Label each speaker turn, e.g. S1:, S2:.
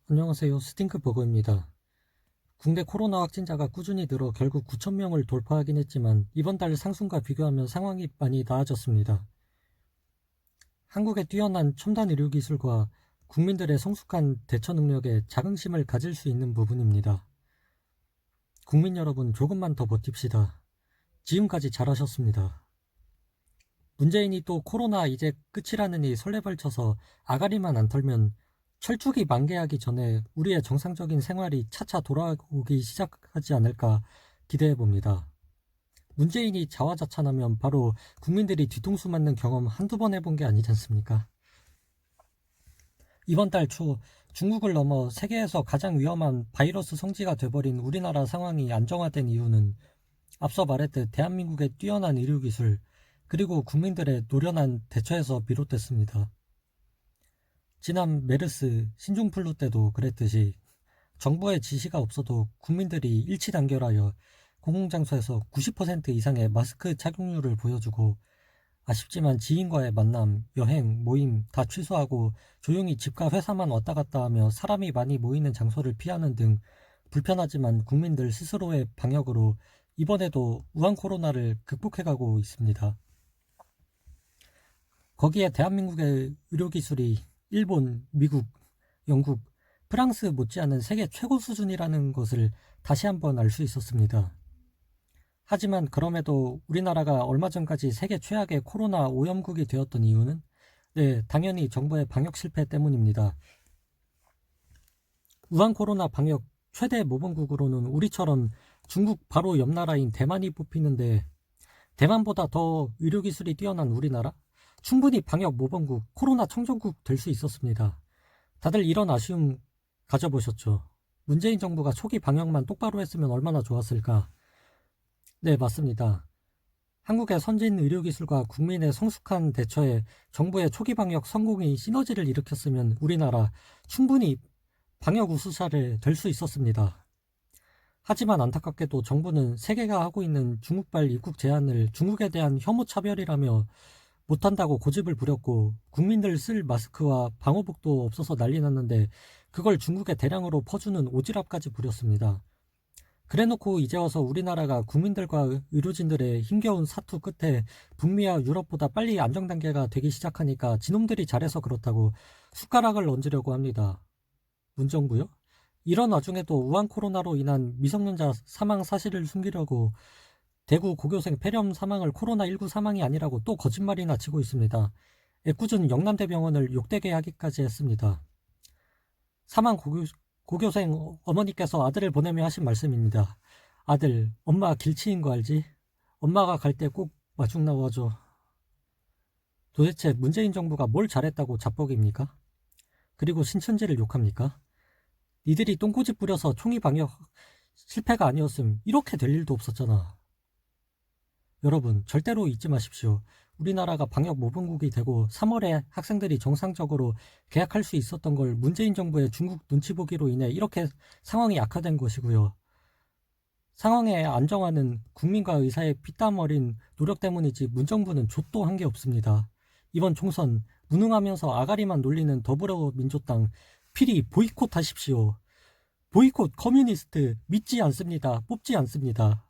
S1: 안녕하세요. 스팅크버거입니다. 국내 코로나 확진자가 꾸준히 늘어 결국 9,000명을 돌파하긴 했지만 이번 달 상승과 비교하면 상황이 많이 나아졌습니다. 한국의 뛰어난 첨단 의료기술과 국민들의 성숙한 대처 능력에 자긍심을 가질 수 있는 부분입니다. 국민 여러분, 조금만 더 버팁시다. 지금까지 잘하셨습니다. 문재인이 또 코로나 이제 끝이라느니 설레발쳐서 아가리만 안 털면 철쭉이 만개하기 전에 우리의 정상적인 생활이 차차 돌아오기 시작하지 않을까 기대해 봅니다. 문재인이 자화자찬하면 바로 국민들이 뒤통수 맞는 경험 한두 번 해본 게 아니지 않습니까? 이번 달 초 중국을 넘어 세계에서 가장 위험한 바이러스 성지가 돼버린 우리나라 상황이 안정화된 이유는 앞서 말했듯 대한민국의 뛰어난 의료기술 그리고 국민들의 노련한 대처에서 비롯됐습니다. 지난 메르스, 신종플루 때도 그랬듯이 정부의 지시가 없어도 국민들이 일치단결하여 공공장소에서 90% 이상의 마스크 착용률을 보여주고 아쉽지만 지인과의 만남, 여행, 모임 다 취소하고 조용히 집과 회사만 왔다 갔다 하며 사람이 많이 모이는 장소를 피하는 등 불편하지만 국민들 스스로의 방역으로 이번에도 우한 코로나를 극복해가고 있습니다. 거기에 대한민국의 의료기술이 일본, 미국, 영국, 프랑스 못지않은 세계 최고 수준이라는 것을 다시 한번 알 수 있었습니다. 하지만 그럼에도 우리나라가 얼마 전까지 세계 최악의 코로나 오염국이 되었던 이유는 당연히 정부의 방역 실패 때문입니다. 우한 코로나 방역 최대 모범국으로는 우리처럼 중국 바로 옆 나라인 대만이 뽑히는데 대만보다 더 의료기술이 뛰어난 우리나라? 충분히 방역 모범국, 코로나 청정국 될 수 있었습니다. 다들 이런 아쉬움 가져보셨죠? 문재인 정부가 초기 방역만 똑바로 했으면 얼마나 좋았을까? 네, 맞습니다. 한국의 선진 의료기술과 국민의 성숙한 대처에 정부의 초기 방역 성공이 시너지를 일으켰으면 우리나라 충분히 방역 우수사를 될 수 있었습니다. 하지만 안타깝게도 정부는 세계가 하고 있는 중국발 입국 제한을 중국에 대한 혐오 차별이라며 못한다고 고집을 부렸고 국민들 쓸 마스크와 방호복도 없어서 난리 났는데 그걸 중국에 대량으로 퍼주는 오지랖까지 부렸습니다. 그래놓고 이제 와서 우리나라가 국민들과 의료진들의 힘겨운 사투 끝에 북미와 유럽보다 빨리 안정단계가 되기 시작하니까 지놈들이 잘해서 그렇다고 숟가락을 얹으려고 합니다. 문정부요? 이런 와중에도 우한 코로나로 인한 미성년자 사망 사실을 숨기려고 대구 고교생 폐렴 사망을 코로나19 사망이 아니라고 또 거짓말이나 치고 있습니다. 애꿎은 영남대병원을 욕되게 하기까지 했습니다. 사망 고교생 어머니께서 아들을 보내며 하신 말씀입니다. 아들, 엄마 길치인 거 알지? 엄마가 갈 때 꼭 마중 나와줘. 도대체 문재인 정부가 뭘 잘했다고 자뻑입니까? 그리고 신천지를 욕합니까? 니들이 똥꼬집 부려서 총이 방역 실패가 아니었음 이렇게 될 일도 없었잖아. 여러분, 절대로 잊지 마십시오. 우리나라가 방역 모범국이 되고 3월에 학생들이 정상적으로 개학할 수 있었던 걸 문재인 정부의 중국 눈치 보기로 인해 이렇게 상황이 악화된 것이고요. 상황의 안정화는 국민과 의사의 피땀 어린 노력 때문이지 문정부는 좆도 한 게 없습니다. 이번 총선 무능하면서 아가리만 놀리는 더불어민주당 필히 보이콧하십시오. 보이콧 커뮤니스트 믿지 않습니다. 뽑지 않습니다.